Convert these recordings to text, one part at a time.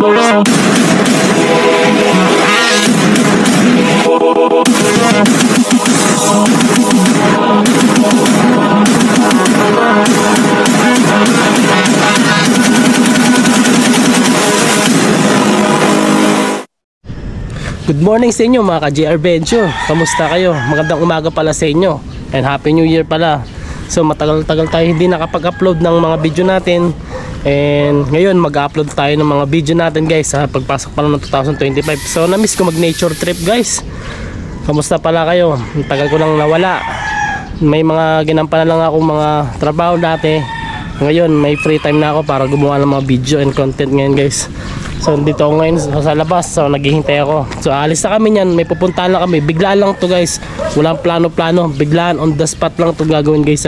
Good morning sa inyo mga ka-JR Venture. Kamusta kayo? Magandang umaga pala sa inyo. And Happy New Year pala. So matagal-tagal tayo hindi nakapag-upload ng mga video natin. And ngayon mag-upload tayo ng mga video natin guys sa pagpasok pa ng 2025. So na-miss ko mag-nature trip guys. Kamusta pala kayo? Tagal ko lang nawala. May mga ginampanan lang ako mga trabaho dati. Ngayon may free time na ako para gumawa ng mga video and content ngayon guys. So dito ako ngayon sa labas, so naghihintay ako. So alis na kami niyan, may pupuntahan lang kami. Biglaan lang to guys, walang plano-plano. Biglaan, on the spot lang to gagawin guys.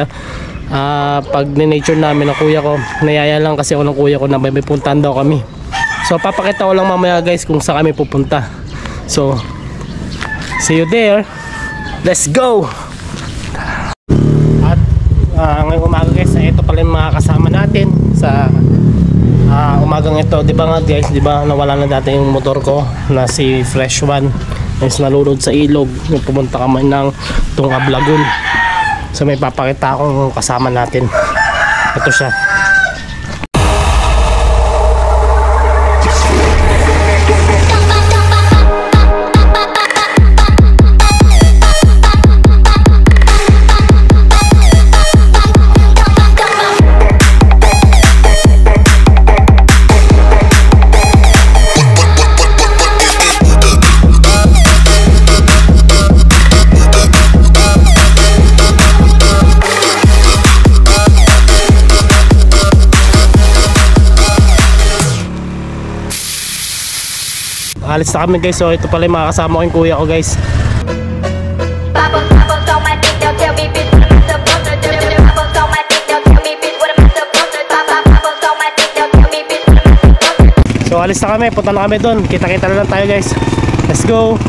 Pag ni-nature namin ng kuya ko, nayaya lang kasi ako ng kuya ko na may puntahan daw kami. So papakita ko lang mamaya guys kung saan kami pupunta. So see you there. Let's go! At ngayong umaga guys, ito pala yung mga kasama natin sa umagang ito. Diba nga guys, diba nawala na dati yung motor ko na si Fresh One, is nalulod sa ilog. Pumunta kami ng Tungab Lagoon. So may papakita akong kasama natin. Ito siya. Alis na kami guys, so ito pala yung mga kasama ko yung kuya ko guys. So alis na kami, punta na kami doon. Kita-kita na lang tayo guys. Let's go!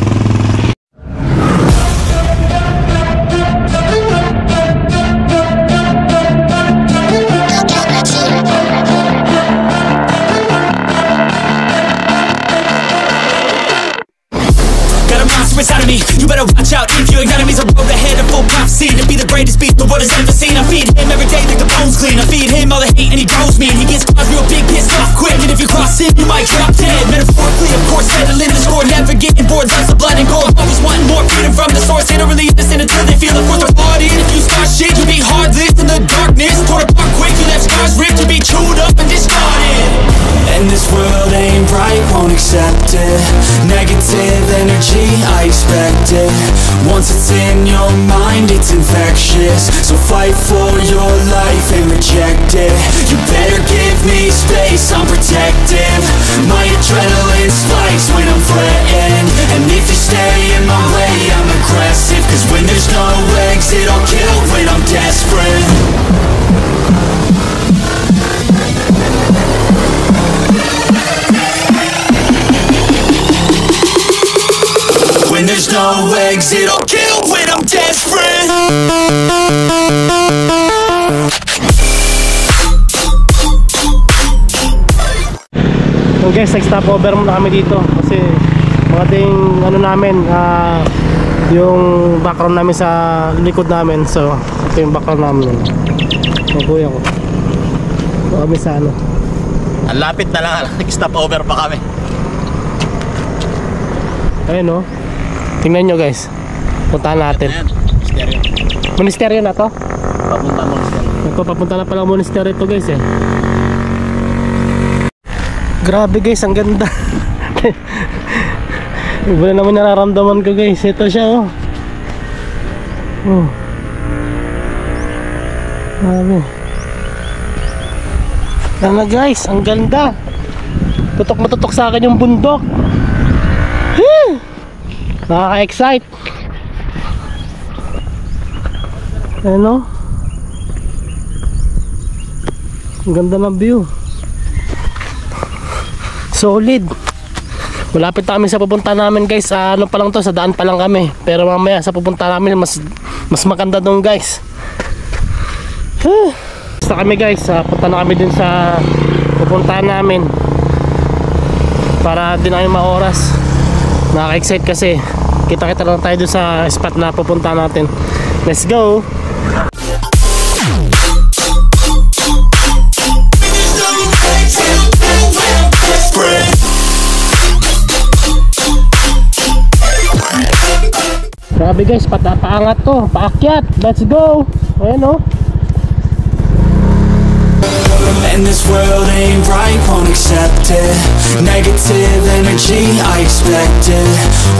Inside of me, you better watch out. If your enemy's a road ahead of full prophecy to be the greatest beast the world has ever seen. I feed him every day like the bones clean. I feed him all the hate and he grows me. And he gets caused real big, pissed off quick. And if you cross him, you might drop dead. Metaphorically, of course, settling the score. Never getting bored, lots of blood and gore. Always wanting more freedom from the source. They don't really listen until they feel it for their heart in. If you start shit, you be heartless in the darkness. Torn apart quick, you left scars ripped. You be chewed up and discarded. And this world ain't right, won't accept it. Negative energy, I expect it. Once it's in your mind, it's infectious. So fight for your life and reject it. You better give me space, I'm protective. My adrenaline spikes when I'm threatened. And if you stay in my way, I'm aggressive. Cause when there's no exit, I'll kill when I'm desperate. When there's no exit, I'll kill when I'm desperate. So guys, nag-stop over muna kami dito kasi mga ding ano namin, yung background namin sa likod namin. So ito yung background namin. Yung kuya ko. So kami sa ano, ang lapit na lang, nag-stop over pa kami. Ayun o. Tingnan nyo guys, puntahan natin. Monasteryo. Monasteryo na to? Papunta monasteryo. Papunta na pala monasteryo ito guys eh. Grabe guys, ang ganda. Iba na naman nararamdaman ko guys. Ito siya oh. Grabe. Ano guys, ang ganda. Tutok-matutok sa akin yung bundok. Nakaka-excite. Ano? Ang ganda ng view. Solid. Malapit kami sa pupunta namin guys. Ano pa lang to, sa daan pa lang kami. Pero mamaya sa pupunta namin mas maganda doon guys. Basta kami guys, punta na kami din sa pupuntahan namin. para di na kayo maoras. Nakaka-excite kasi kita-kita lang tayo doon sa spot na pupunta natin. Let's go! Grabe guys, paangat to, paakyat. Let's go! Ayan o. And this world ain't right, won't accept it. Negative energy, I expect it.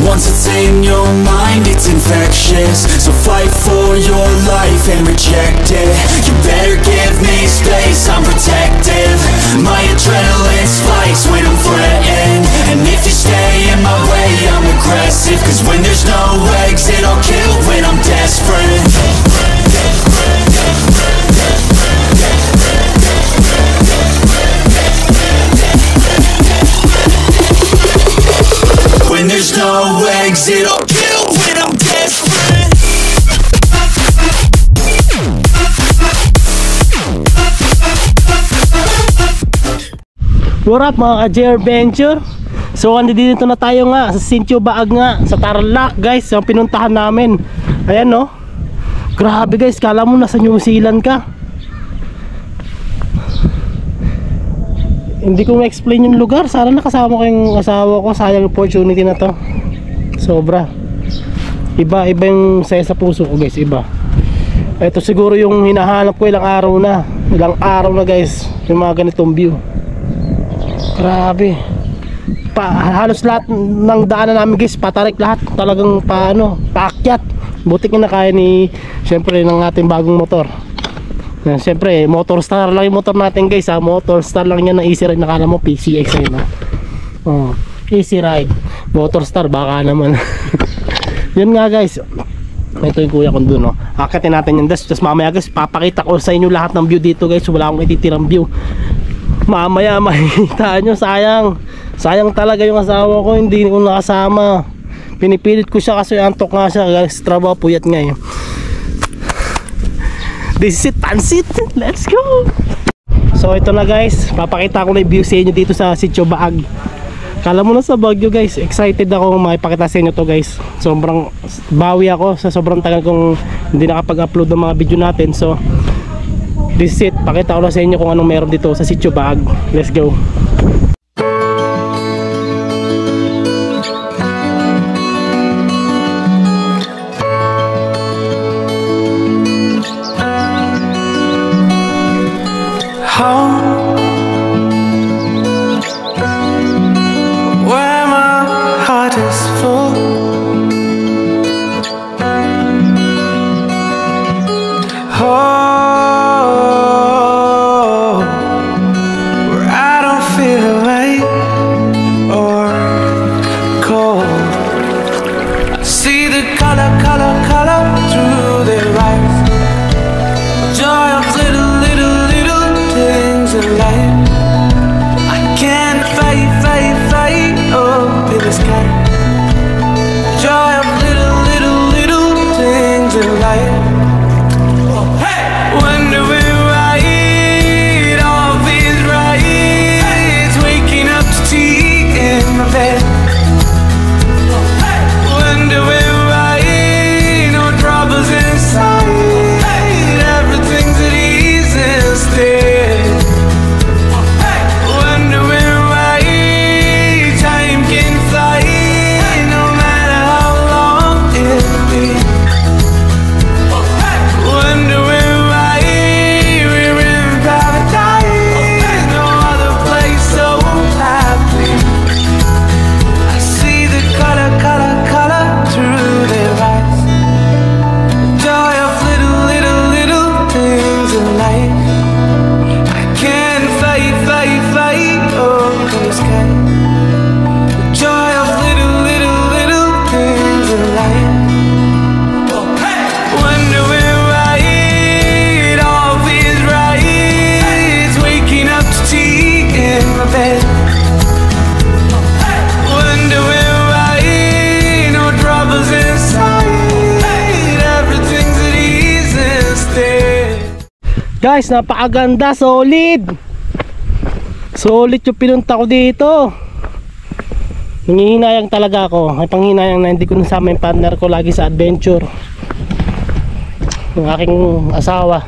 Once it's in your mind, it's infectious. So fight for your life and reject it. You better give me space, I'm protective. My adrenaline spikes when I'm threatened. And if you stay in my way, I'm aggressive. Cause when there's no exit, I'll kill when I'm desperate. When there's no exit, I'll kill when I'm desperate. What up mga ka-JR Venture? So andito na tayo nga sa Sitio Baag nga, sa Tarlac guys, yung pinuntahan namin. Ayan no. Grabe guys, kala mo nasa New Zealand ka. Hindi ko ma-explain yung lugar. Sana nakasama ko yung asawa ko. Sayang opportunity na to. Sobra. Iba yung saya sa puso ko guys. Iba. Ito siguro yung hinahanap ko ilang araw na. Ilang araw na guys. Yung mga ganitong view. Grabe. Halos lahat ng daanan namin guys, patarik lahat. Talagang paakyat. Buti nga na kaya ni syempre ng ating bagong motor. Siyempre, motor star lang yung motor natin guys ha. Motor star lang yan na easy ride. Nakala mo PCX ayun ha. Oh, easy ride. Motor star baka naman. Yun nga guys. Ito yung kuya ko dun no. Akitin natin yung dust. Tapos mamaya guys, papakita ko sa inyo lahat ng view dito guys. Wala akong ititirang view. Mamaya makikita nyo. Sayang talaga yung asawa ko. Hindi ko nakasama. Pinipilit ko siya kasi antok nga siya guys. Trabaho puyat nga eh. This is it, pansit. Let's go. So ito na guys, papakita ko na yung view sa inyo dito sa Sitio Baag. Kala mo na sa Baguio guys. Excited ako makipakita sa inyo to guys. Sobrang bawi ako sa sobrang tagal kong hindi nakapag-upload ng mga video natin. So this is it, pakita ko na sa inyo kung anong meron dito sa Sitio Baag. Let's go. Where my heart is full, oh, where I don't feel weight or cold. I see the color through their eyes, joy of little things in life. I can't fight up in the sky. Joy of little things in life. Wondering why it all feels right. Waking up to tea in my bed. Wondering why no troubles inside. Everything's at ease instead. Wondering why time can fly, no matter how long it be. Wondering why we're in paradise, no other place so happy. I see the color through their eyes, the joy of little things in life. I can't fight up in the sky. The joy of little things in life. Wondering why it all feels right. Waking up to tea in my bed. Wondering why no troubles inside. Everything's at ease instead. Guys, napakaganda, solid yung pinunta ko dito. Nangihinayang talaga ako. May panghinayang na hindi ko nasama yung partner ko lagi sa adventure. Yung aking asawa.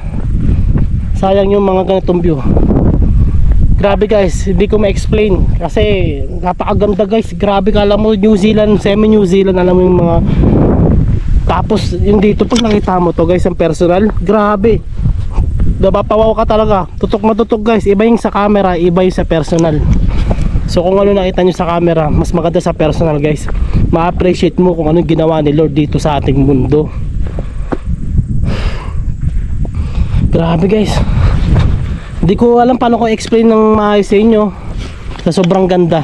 Sayang yung mga ganitong view. Grabe guys, hindi ko ma-explain kasi napakaganda guys. Grabe, kala mo New Zealand, semi-New Zealand, alam mo yung mga. Tapos yung dito pag nakita mo to guys, ang personal, grabe. Napapawaw ka talaga. Tutok na tutok guys. Iba yung sa camera, iba yung sa personal. So kung ano nakita nyo sa camera, mas maganda sa personal guys. Ma-appreciate mo kung anong ginawa ni Lord dito sa ating mundo. Grabe guys. Hindi ko alam paano ko explain ng maayos sa inyo. Sa sobrang ganda.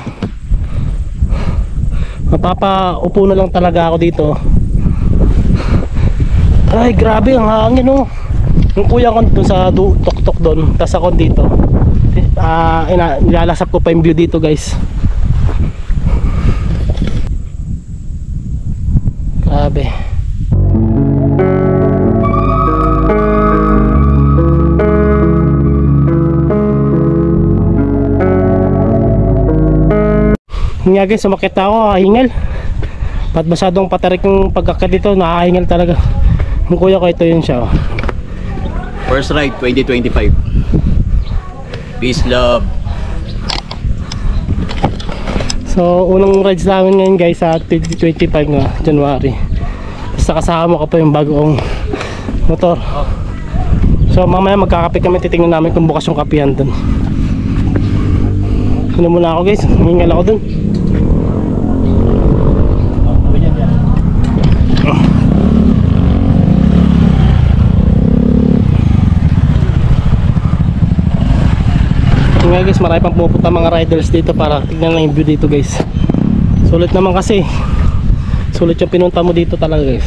Mapapaupo na lang talaga ako dito. Ay grabe ang hangin oh. Yung kuya ko dun sa tok-tok doon, tas ako dito. Nilalasap ko pa yung view dito guys. Grabe. Nga guys, sumakit ako, hingal. Ba't masyadong patarik yung pagkakit dito, nakahingal talaga. Yung kuya ko, ito yun siya. First ride 2025. Peace, love. So unang rides namin ngayon guys sa 2025 nga, January. Basta kasama ko pa yung bagong motor. So mamaya magkakape kami, titingnan namin kung bukas yung kapihan dun. Ano muna ako guys, hingal ako dun. Nga guys, marami pang pupunta mga riders dito para tignan lang yung view dito guys. Sulit naman kasi. Sulit yung pinunta mo dito talaga guys.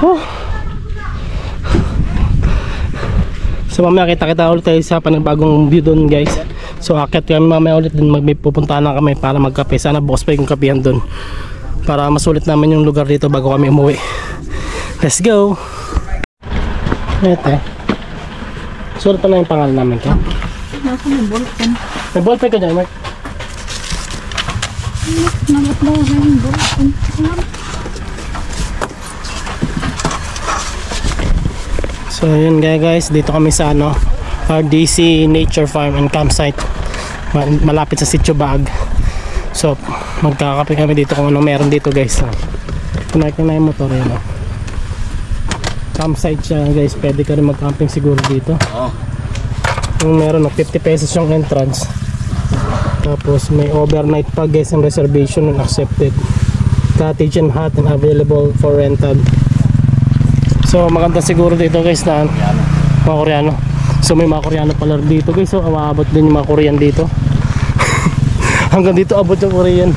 Oh. So mamaya kita ulit tayo sa panibagong view doon guys. So akit kami mamaya ulit din, pupunta na kami para magkape. Sana bukas pa yung kapihan doon para masulit namin yung lugar dito bago kami umuwi. Let's go. Ito. Sulit pa na yung pangalan namin ka. Nasa may ballpen. May ballpen ka dyan, Mark? Namat daw na yung ballpen. So yun guys, dito kami sa RDC Nature Farm and Campsite. Malapit sa Sitio Baag. So magkakape kami dito kung ano meron dito guys. Kunakin na yung motor yun. Campsite siya guys, pwede ka rin mag-camping siguro dito. Yung meron 50 pesos yung entrance. Tapos may overnight pa guys, ang reservation and accepted. Cottage and hut and available for rental. So maganda siguro dito guys na mga Koreano. So may mga Koreano pala dito guys. So aabot din yung mga Korean dito. Hanggang dito abot yung Korean.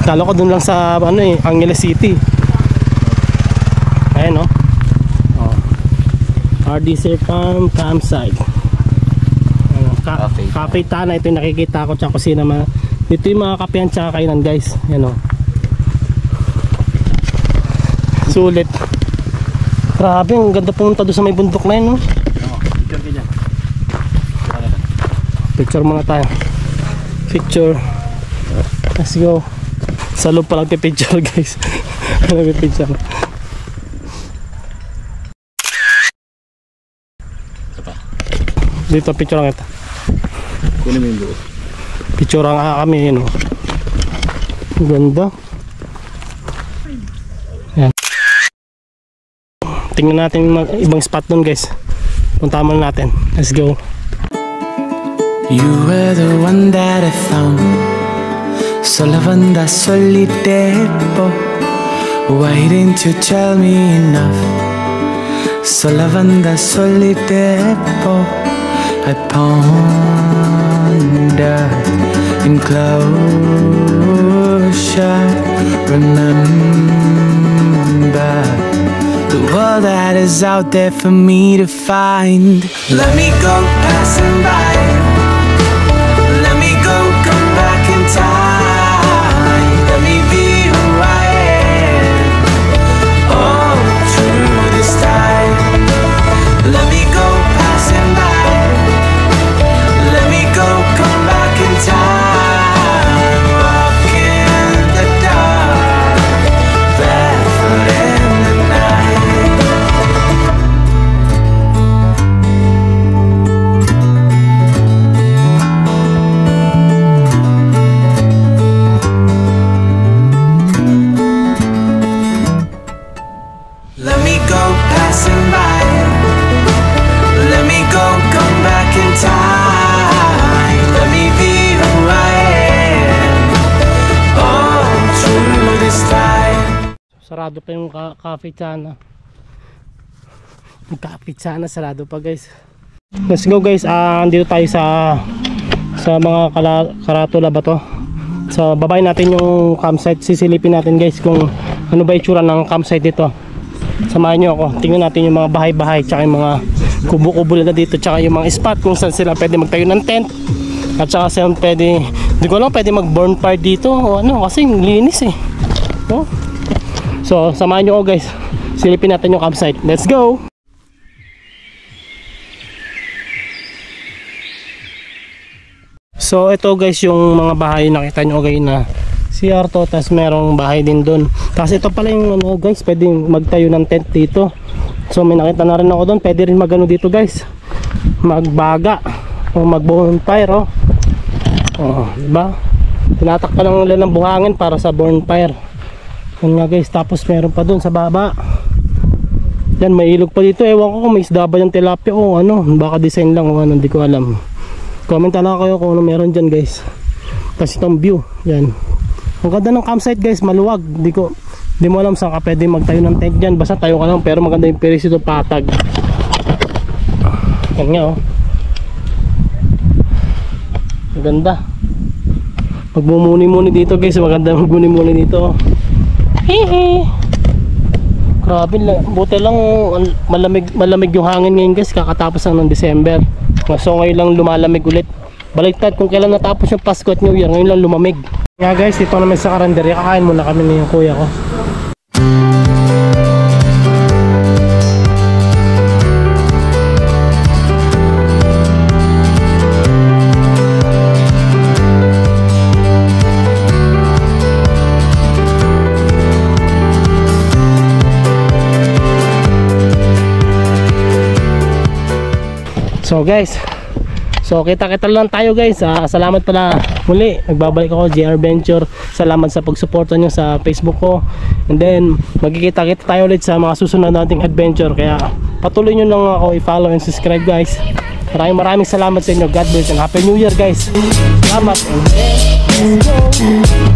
Kala ko dun lang sa Angeles City. Ayan RDC Farm Campsite. Cafe Tana, ito yung nakikita ko, tsaka kusina. Dito yung mga kapehan tsaka kainan guys. Yan sulit. Grabe, ang ganda pumunta doon sa may bundok na yun. Picture ka dyan. Picture muna tayo. Picture. Let's go. Sa loob pa lang picture guys. Picture. Dito picture lang ito. Kunin mo yung buo. Picture nga kami yun. Ganda. Yan. Tingnan natin yung ibang spot dun guys. Punta muna natin. Let's go. You were the one that I found, sola banda solitepo. Why didn't you tell me enough? Sola banda solitepo. I ponder in closure. Remember the world that is out there for me to find. Let me go passing by. Let me go come back in time. Let me be who I am. Oh, through this time. Let me go passing by. Let me go come back in time. sarado pa yung cafe sana. Yung cafe sana sarado pa guys. Let's go guys. Andito tayo sa mga karatula ba to. So babay natin yung campsite. Sisilipin natin guys kung ano ba itsura ng campsite dito. Samahan nyo ako. Tingnan natin yung mga bahay-bahay tsaka yung mga kubo-kubo na dito tsaka yung mga spot kung saan sila pwede magtayo ng tent. At saka saan pwede, hindi ko lang pwede mag bonfire dito o ano kasi linis eh. No? So samahan nyo ako guys. Silipin natin yung campsite. Let's go! So ito guys yung mga bahay nakita nyo guys na CR to, tas merong bahay din doon. Tapos ito pala yung ano guys, pwede magtayo ng tent dito. So may nakita na rin ako doon, pwede rin magano dito guys, magbaga o mag-bonfire oh. Oh, diba? Tinatakpan lang nila ng buhangin para sa bonfire. Yan nga guys, tapos meron pa doon sa baba. Yan, may ilog pa dito. Ewan ko kung may isda ba yung tilapia o ano, baka design lang o ano, hindi ko alam. Comment lang kayo kung ano meron dyan guys. Tapos itong view, yan. Ang ganda ng campsite guys, maluwag. Di mo alam saan ka pwede magtayo ng tent dyan. Basta tayo ka lang, pero maganda yung piris ito, patag. Yan nga oh. Maganda. Magmumuni-muni dito guys, maganda magmuni-muni dito. Hehe. Grabe, buti lang malamig yung hangin ngayon guys, kakatapos lang ng December. So ngayon lang lumalamig ulit. Baliktad kung kailan natapos yung Pasko at New Year, ngayon lang lumamig. Kaya guys, dito naman sa karinderya, kakain muna kami ni yung kuya ko. So guys, so kita-kita lang tayo guys. Salamat pala muli. Nagbabalik ako, JR Venture. Salamat sa pagsuporta nyo sa Facebook ko. And then magkikita-kita tayo ulit sa mga susunod nating adventure. Kaya patuloy nyo lang ako i-follow and subscribe guys. Maraming salamat sa inyo. God bless and Happy New Year guys. Salamat and let's go.